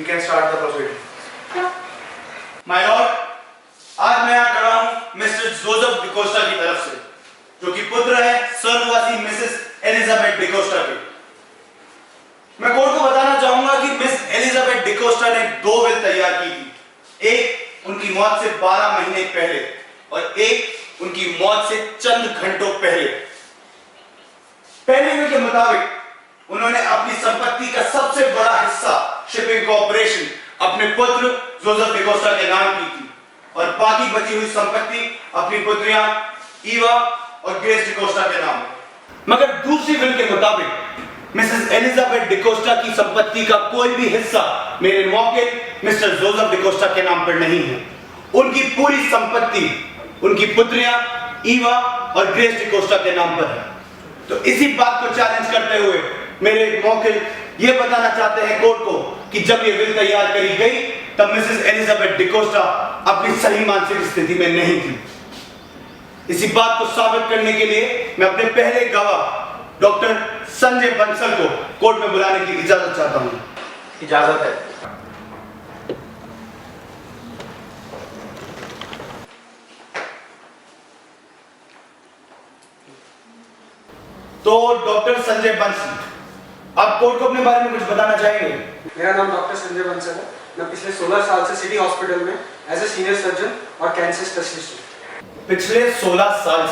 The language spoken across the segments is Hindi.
We can start the proceeding. My lord, आज मैं यहाँ खड़ा हूँ मिस्टर जोसेफ डिकोस्टा की तरफ से, जो कि पुत्र है स्वर्गवासी मिसेस एलिजाबेथ डिकोस्टा के। मैं कोर्ट को बताना चाहूंगा कि मिस एलिजाबेथ डिकोस्टा ने 2 विल तैयार की थी, एक उनकी मौत से 12 महीने पहले और एक उनकी मौत से चंद घंटों पहले। पहले विल के मुताबिक उन्होंने अपनी संपत्ति का सबसे बड़ा हिस्सा शिपिंग कॉर्पोरेशन अपने पुत्र जोसेफ डिकोस्टा के नाम की थी और बाकी बची हुई संपत्ति अपनी पुत्रियां ईवा और ग्रेस डिकोस्टा के नाम। मगर दूसरी विल के मुताबिक मिसेस एलिजाबेथ डिकोस्टा की संपत्ति का कोई भी हिस्सा मेरे मौकिल मिस्टर जोसेफ डिकोस्टा के नाम पर नहीं है। उनकी पूरी संपत्ति उनकी पुत्रियां ईवा और ग्रेस डिकोस्टा के नाम पर है। तो इसी बात को चैलेंज करते हुए मेरे मौकिल ये बताना चाहते हैं कोर्ट को कि जब ये विल तैयार करी गई तब मिसेस एलिजाबेथ डिकोस्टा अपनी सही मानसिक स्थिति में नहीं थी। इसी बात को साबित करने के लिए मैं अपने पहले गवाह डॉक्टर संजय बंसल को कोर्ट में बुलाने की इजाजत चाहता हूं। इजाजत है। तो डॉक्टर संजय बंसल, आप कोर्ट को अपने बारे में कुछ बताना चाहेंगे? मेरा नाम डॉक्टर संजय बंसल है। मैं पिछले 16 साल से सिटी हॉस्पिटल में एज ए सीनियर सर्जन और कैंसर स्पेशलिस्ट हूँ। पिछले 16 साल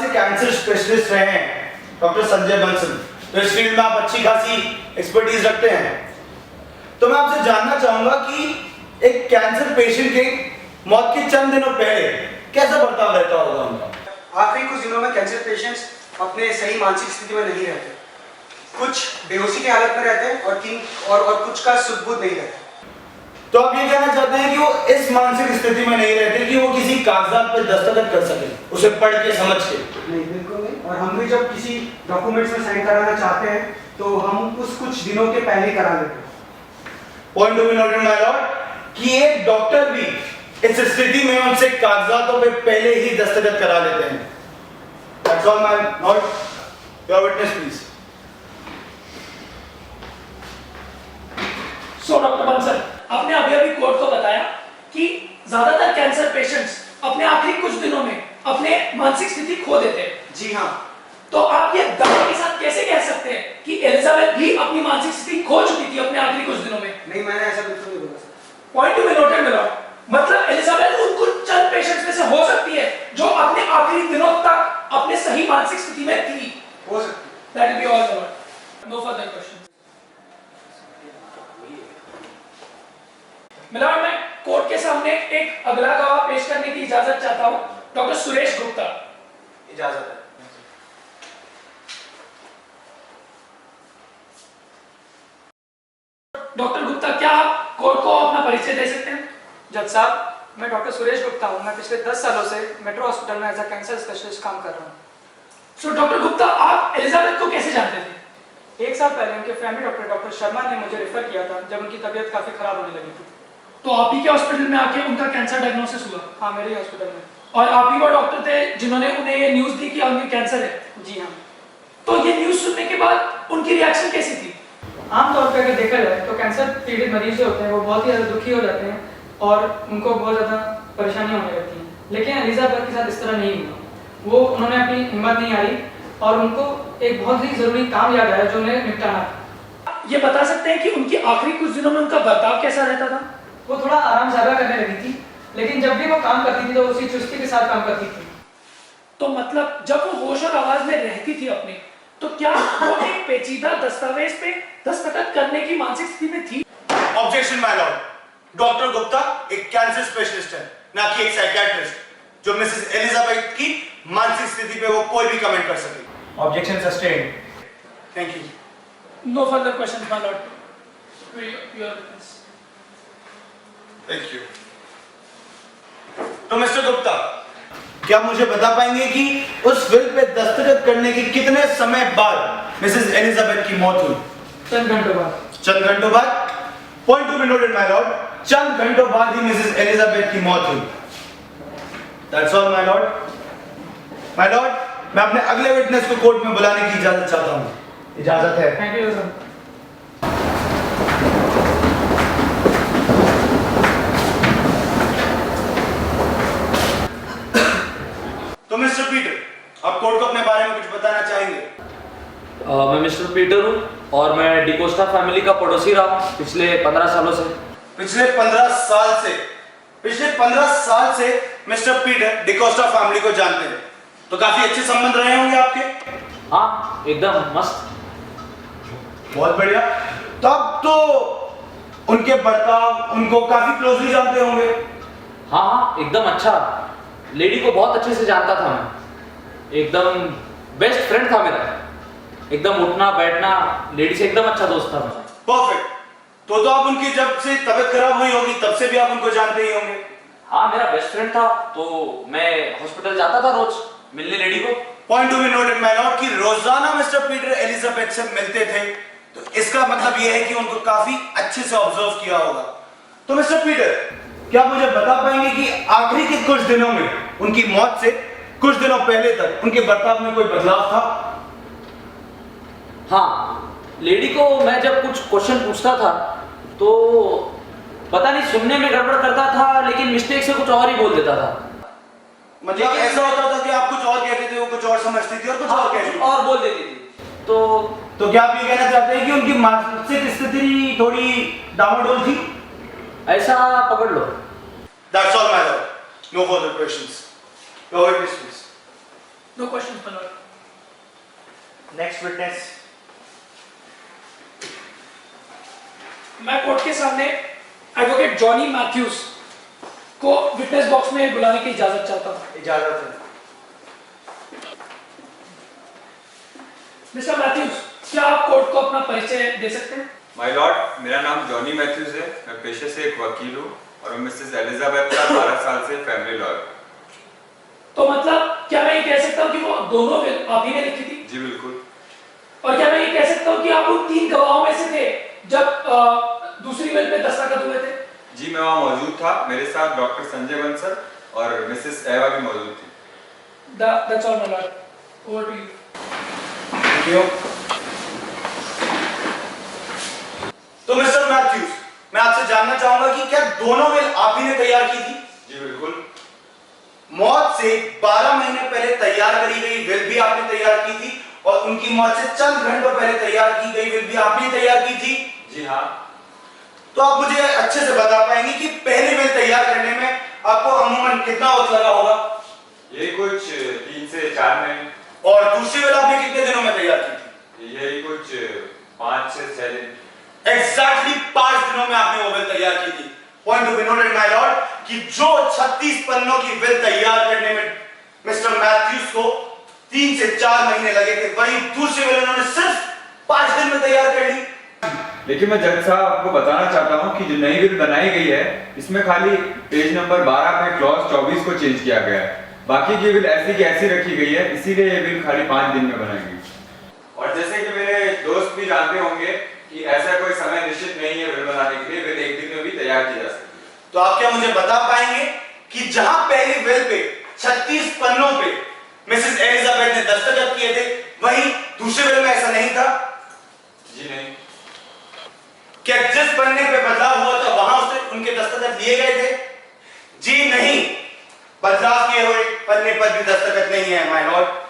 से कैंसर स्पेशलिस्ट रहे हैं डॉक्टर संजय बंसल। तो इस फील्ड में आप अच्छी खासी एक्सपर्टीज रखते हैं। तो मैं आपसे जानना चाहूंगा कि एक कैंसर पेशेंट के मौत के चंद दिनों पहले कैसा बर्ताव रहता होगा उनका? आखिरी कुछ दिनों में कैंसर पेशेंट्स अपने सही मानसिक स्थिति में नहीं रहते। कुछ बेहोशी की हालत में रहते हैं और कुछ का सुध-बुध नहीं रहता। तो आप ये कहना चाहते हैं कि वो इस मानसिक स्थिति में नहीं रहते कि वो किसी कागजात पर दस्तखत कर सके, उसे पढ़ के समझ के? नहीं, बिल्कुल नहीं। और हम भी जब किसी डॉक्यूमेंट्स में साइन कराना चाहते हैं तो हम उस कुछ दिनों के पहले करा लेते हैं। Point to be noted my Lord कि एक डॉक्टर भी इस स्थिति में उनसे कागजातों पे पहले ही दस्तखत करा लेते हैं। That's all my lord. Your witness please. So doctor Bansal, आपने अभी कोर्ट को बताया कि ज्यादातर कैंसर पेशेंट्स अपने आखिरी कुछ दिनों में अपने मानसिक स्थिति खो देते हैं। जी हाँ। तो आप ये दावे के साथ कैसे कह सकते हैं कि एलिजाबेथ भी अपनी मानसिक स्थिति खो चुकी थी अपने आखिरी कुछ दिनों में? नहीं, मैंने ऐसा बिल्कुल नहीं बोला sir. Point to be noted my Lord. मतलब एलिजाबेथ उन कुछ चंद पेशेंट्स में से हो सकती है जो अपने आखिरी दिनों तक अपने सही मानसिक स्थिति में थी। हो सकती। That will be all, Lord. No further questions. My lord, मैं कोर्ट के सामने एक अगला गवाह पेश करने की इजाजत चाहता हूं, डॉक्टर सुरेश गुप्ता। इजाजत है। डॉक्टर गुप्ता, क्या आप कोर्ट को अपना परिचय दे सकते हैं? जज साहब, मैं डॉक्टर सुरेश गुप्ता हूँ। मैं पिछले 10 सालों से मेट्रो हॉस्पिटल में एज अ कैंसर स्पेशलिस्ट काम कर रहा हूँ। सो डॉक्टर गुप्ता, आप एलिजाबेथ को कैसे जानते थे? 1 साल पहले उनके फैमिली डॉक्टर शर्मा ने मुझे रेफर किया था जब उनकी तबीयत काफी खराब होने लगी थी। तो आप ही के हॉस्पिटल में आके उनका कैंसर डायग्नोसिस हुआ? हाँ, मेरे हॉस्पिटल में। और आप ही वो डॉक्टर थे जिन्होंने उन्हें ये न्यूज दी कि उनकी कैंसर है? जी हाँ। तो ये न्यूज सुनने के बाद उनकी रिएक्शन कैसी थी? आमतौर पर अगर देखा जाए तो कैंसर पीड़ित मरीज जो होते हैं वो बहुत ही ज्यादा दुखी हो जाते हैं और उनको बहुत ज्यादा परेशानियां होने लगती हैं। लेकिन एलिजाबेथ के साथ इस तरह नहीं हुआ। उन्होंने अपनी हिम्मत नहीं हारी और उनको एक बहुत ही जरूरी काम याद आया जो उन्हें निपटाना था। ये बता सकते हैं कि उनकी आखिरी कुछ दिनों में उनका बर्ताव कैसा रहता था? वो थोड़ा आराम ज्यादा करने लगी थी, लेकिन जब भी वो काम करती थी तो उसी चुस्ती के साथ काम करती थी। तो मतलब जब वो होश और आवाज में रहती थी अपने, तो क्या वो एक पेचीदा दस्तावेज पे दस्तखत करने की मानसिक स्थिति में थी? Objection my Lord. Doctor Gupta एक कैंसर स्पेशलिस्ट है, ना कि एक साइकियाट्रिस्ट जो मिसेस एलिजाबेथ की मानसिक स्थिति पे वो कोई भी कमेंट कर सके। Objection sustained. Thank you. No further questions my lord. Your witness. Thank you. तो मिस्टर गुप्ता, क्या मुझे बता पाएंगे कि उस विल पे दस्तखत करने के कितने समय बाद मिसेस एलिजाबेथ की मौत हुई? चंद घंटों बाद। चंद घंटों बाद? Point to be noted my lord, चंद घंटों बाद ही मिसेस एलिजाबेथ की मौत हुई। That's all my lord. My lord, मैं अपने अगले विटनेस को कोर्ट में बुलाने की इजाजत चाहता हूं। इजाजत है। Thank you sir. आप कोर्ट को अपने बारे में कुछ बताना चाहेंगे? मैं मिस्टर पीटर हूँ और मैं डिकोस्टा फैमिली का पड़ोसी रहा पिछले 15 सालों से। पिछले 15 साल से मिस्टर पीटर डिकोस्टा फैमिली को जानते हैं, तो काफी अच्छे संबंध रहे होंगे आपके? हाँ, एकदम मस्त। बहुत बढ़िया। तब तो उनके बर्ताव, उनको काफी क्लोजली जानते होंगे? हाँ हाँ, एकदम अच्छा। लेडी को बहुत अच्छे से जानता था मैं, एकदम बेस्ट फ्रेंड था मेरा। एकदम उठना बैठना, लेडी से एकदम अच्छा दोस्त था मैं। परफेक्ट। तो आप उनकी जब से तबीयत खराब हुई होगी तब से भी आप उनको जानते ही होंगे? हाँ, मेरा बेस्ट फ्रेंड था, तो मैं हॉस्पिटल जाता था रोज मिलने लेडी को। Point to be noted my Lord कि रोजाना मिस्टर पीटर एलिजाबेथ से मिलते थे, तो इसका मतलब यह है कि उनको काफी अच्छे से ऑब्जर्व किया होगा। तो मिस्टर पीटर, क्या आप मुझे बता पाएंगे कि आखिरी के कुछ दिनों में, उनकी मौत से कुछ दिनों पहले तक उनके बर्ताव में कोई बदलाव था? हाँ, लेडी को मैं जब कुछ क्वेश्चन पूछता था तो पता नहीं सुनने में गड़बड़ करता था, लेकिन मिस्टेक से कुछ और ही बोल देता था। मतलब ऐसा होता था कि आप कुछ और कहते थे, वो कुछ और समझती थी और कुछ और कहती थी और बोल देती थी। तो क्या आप ये कहना चाहते हैं कि उनकी मानसिक स्थिति थोड़ी डामाडोल थी? ऐसा पकड़ लो। That's all, my lord. No further questions. Go ahead, please. No question my lord. Next witness. मैं कोर्ट के सामने एडवोकेट जॉनी मैथ्यूज को विटनेस बॉक्स में बुलाने की इजाजत चाहता हूं। इजाजत है। मिस्टर मैथ्यूज, क्या आप कोर्ट को अपना परिचय दे सकते हैं? माय लॉर्ड, मेरा नाम जॉनी मैथ्यूज है। मैं पेशे से एक वकील हूँ और मैं मिसेस एलिजाबेथ का 12 साल से फैमिली लॉयर। तो मतलब क्या मैं ये कह सकता हूँ कि वो दोनों विल आप ही ने लिखी थी? जी बिल्कुल। और क्या मैं ये कह सकता हूँ कि आप उन 3 गवाहों में से थे जब दूसरी विल पे दस्तखत हुए थे? जी मैं वहाँ मौजूद था। मेरे साथ डॉक्टर संजय बंसल और मिसेस एवा भी मौजूद थी। That's all, my lord. Over to you. Thank you. तो मिस्टर मैथ्यूज, मैं आपसे जानना चाहूंगा कि क्या दोनों विल आप ही ने तैयार की थी? जी बिल्कुल। मौत से 12 महीने पहले तैयार करी गई विल भी आपने तैयार की थी और उनकी मौत से चंद घंटों पहले तैयार की गई विल भी आपने तैयार की थी? जी हाँ। तो आप मुझे अच्छे से बता पाएंगे कि पहले विल तैयार करने में आपको अमूमन कितना वक्त लगा होगा? ये कुछ 3 से 4 महीने। और दूसरी विल आपने कितने दिनों में तैयार की थी? यही कुछ 5 से 6 दिन। एग्जैक्टली 5 दिनों में आपने वो विल तैयार की थी। Point to be noted my Lord कि जो 36 पन्नों की विल तैयार करने में मिस्टर मैथ्यूज को 3 से 4 महीने लगे थे, वही दूसरी विल उन्होंने सिर्फ 5 दिन में तैयार कर ली। लेकिन मैं जज साहब आपको बताना चाहता हूँ कि जो नई विल बनाई गई है इसमें खाली पेज नंबर 12 पे क्लॉज 24 को चेंज किया गया है। बाकी की विल ऐसी की ऐसी रखी गई है, इसीलिए ये विल खाली 5 दिन में बनाई गई। और जैसे कि मेरे दोस्त भी जानते होंगे कि ऐसा कोई समय निश्चित नहीं है विल बनाने के लिए, विल 1 दिन में भी तैयार की जा सकती है। तो आप क्या मुझे बता पाएंगे कि जहां पहली विल पे 36 पन्नों पे मिसेस एलिजाबेथ ने दस्तखत किए थे, वहीं दूसरी विल में ऐसा नहीं था? जी नहीं। क्या जिस पन्ने पे बदलाव हुआ था वहां उससे उनके दस्तखत लिए गए थे? जी नहीं, बदलाव किए हुए पन्ने पर भी दस्तखत नहीं है माय लॉर्ड।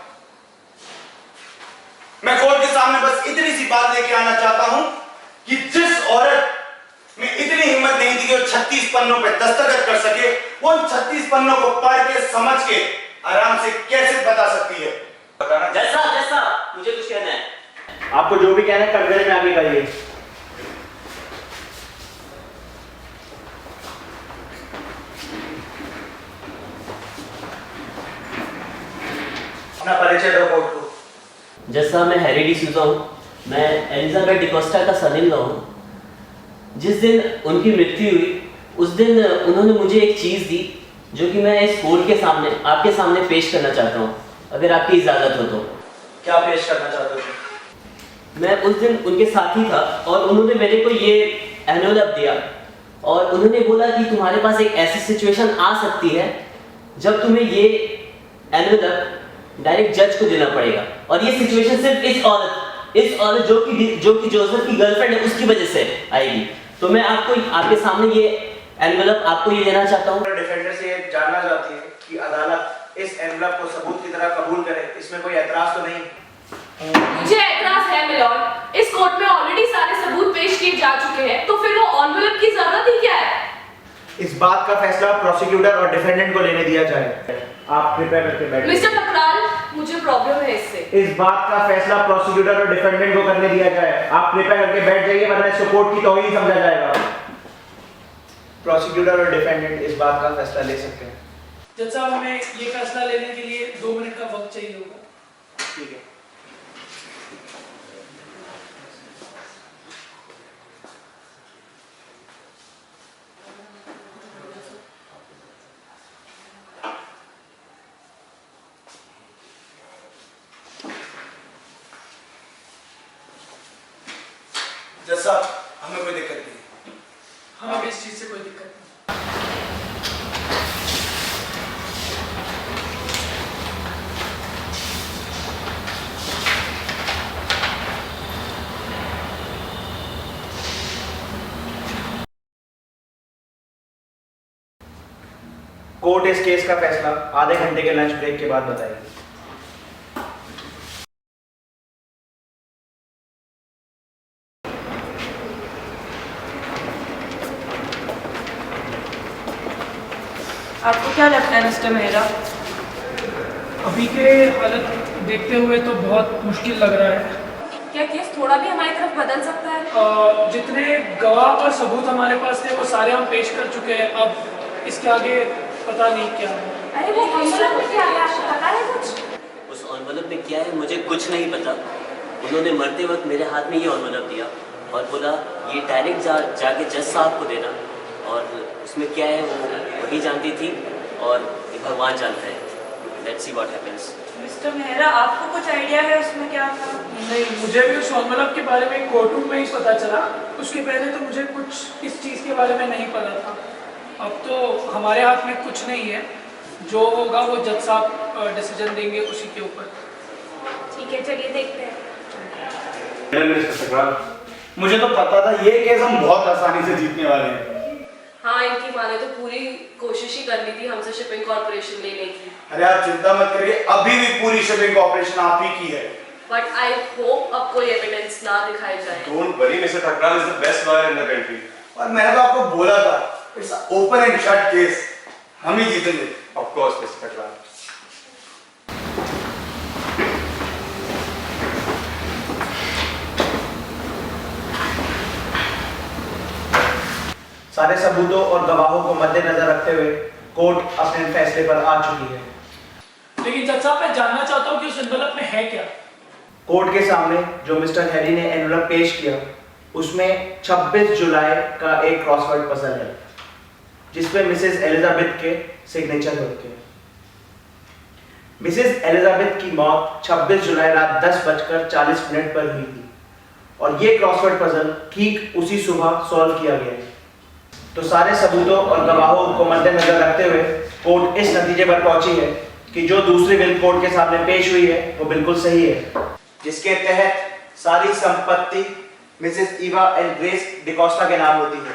मैं कोर्ट के सामने बस इतनी सी बात लेके आना चाहता हूं कि जिस औरत में इतनी हिम्मत नहीं थी कि वो 36 पन्नों पे दस्तखत कर सके, वो उन 36 पन्नों को पढ़ के समझ के आराम से कैसे बता सकती है? जैसा मुझे कुछ कहना है। आपको जो भी कहना है कटघरे में आगे कहिए। अपना परिचय दो कोर्ट को। जैसा मैं हैरी डी सूजा हूँ, मैं एलिजाबेथ डिकोस्टा का सन इन लॉ हूँ। जिस दिन उनकी मृत्यु हुई उस दिन उन्होंने मुझे एक चीज़ दी जो कि मैं इस कोर्ट के सामने आपके सामने पेश करना चाहता हूँ, अगर आपकी इजाज़त हो तो। क्या पेश करना चाहते हो? मैं उस दिन उनके साथ ही था और उन्होंने मेरे को ये एनवलप दिया और उन्होंने बोला कि तुम्हारे पास एक ऐसी सिचुएशन आ सकती है जब तुम्हें ये एनवलप डायरेक्ट जज को देना पड़ेगा, और ये सिचुएशन सिर्फ इस औरत जो कि जोसेफ की गर्लफ्रेंड है उसकी वजह से आएगी। तो मैं आपको आपके सामने ये एनवलप आपको ये देना चाहता हूँ। डिफेंडर से ये जानना चाहती है कि अदालत इस एनवलप एनवलप को सबूत की तरह कबूल करे, इसमें कोई एतराज तो नहीं? मुझे एतराज है मिलॉर्ड। इस कोर्ट में ऑलरेडी सारे सबूत पेश किए जा चुके हैं, तो फिर वो एनवलप की जरूरत ही क्या है? इस बात का फैसला प्रोसिक्यूटर और डिफेंडेंट को लेने दिया जाए। आप प्रिपेयर करके बैठिए। मिस्टर ठकराल, मुझे प्रॉब्लम है इससे। इस बात का फैसला प्रोसिक्यूटर और डिफेंडेंट को करने दिया जाए। आप प्रिपेयर करके बैठ जाइए, वरना इसको कोर्ट की तौहीन समझा जाएगा। प्रोसिक्यूटर और डिफेंडेंट इस बात का फैसला ले सकते हैं। जज साहब, हमें ये फैसला लेने के लिए 2 मिनट का वक्त चाहिए होगा। ठीक है। जज साहब, हमें कोई दिक्कत नहीं। हमें इस चीज से कोई दिक्कत नहीं। कोर्ट इस केस का फैसला आधे घंटे के लंच ब्रेक के बाद बताएगी। आपको क्या लगता है मिस्टर मेहरा? अभी के हालत देखते हुए तो बहुत मुश्किल लग रहा है। क्या केस थोड़ा भी हमारी तरफ बदल सकता है? जितने गवाह और सबूत हमारे पास थे वो सारे हम पेश कर चुके हैं। अब इसके आगे पता नहीं क्या है। अरे वो एनवलप में क्या है, आपको पता है कुछ? उस एनवलप में क्या है मुझे कुछ नहीं पता। उन्होंने मरते वक्त मेरे हाथ में ये एनवलप दिया और बोला ये डायरेक्ट जाके जज साहब को देना, और उसमें क्या है वो वही जानती थी और ये भगवान जानता है। Let's see what happens. Mister Mehra, आपको कुछ आइडिया है उसमें क्या था? नहीं, मुझे भी उस एनवलप के बारे में कोर्ट रूम में ही पता चला। उसके पहले तो मुझे कुछ इस चीज़ के बारे में नहीं पता था। अब तो हमारे हाथ में कुछ नहीं है। जो होगा वो जज साहब डिसीजन देंगे उसी के ऊपर। ठीक है, चलिए देखते हैं। मुझे तो पता था ये केस हम बहुत आसानी से जीतने वाले हैं। हाँ, इनकी माँ ने तो पूरी कोशिश ही कर ली थी हमसे शिपिंग कॉर्पोरेशन लेने की। अरे आप चिंता मत करिए, अभी भी पूरी शिपिंग कॉर्पोरेशन आप ही की है। बट आई होप अब कोई एविडेंस ना दिखाई जाए। Don't worry, Mr. Thakral is the best lawyer in the country. और मैंने तो आपको बोला था, it's open and shut case, हम ही जीतेंगे। Of course, Mr. Thakral. सारे सबूतों और गवाहों को मद्देनजर रखते हुए कोर्ट अपने फैसले पर आ चुकी है। लेकिन जज साहब, मैं जानना चाहता हूँ कि उस एनवलप में है क्या? कोर्ट के सामने जो मिस्टर हैरी ने एनवलप पेश किया उसमें 26 जुलाई का एक क्रॉसवर्ड पजल है जिसपे मिसेस एलिजाबेथ के सिग्नेचर होते हैं। मिसेस एलिजाबेथ की मौत 26 जुलाई रात 10:40 पर हुई थी और ये क्रॉसवर्ड पजल ठीक उसी सुबह सॉल्व किया गया है। तो सारे सबूतों और गवाहों को मद्देनजर रखते हुए कोर्ट इस नतीजे पर पहुंची है कि जो दूसरी विल कोर्ट के सामने पेश हुई है वो बिल्कुल सही है, जिसके तहत सारी संपत्ति Mrs Eva and grace D'Costa के नाम होती है।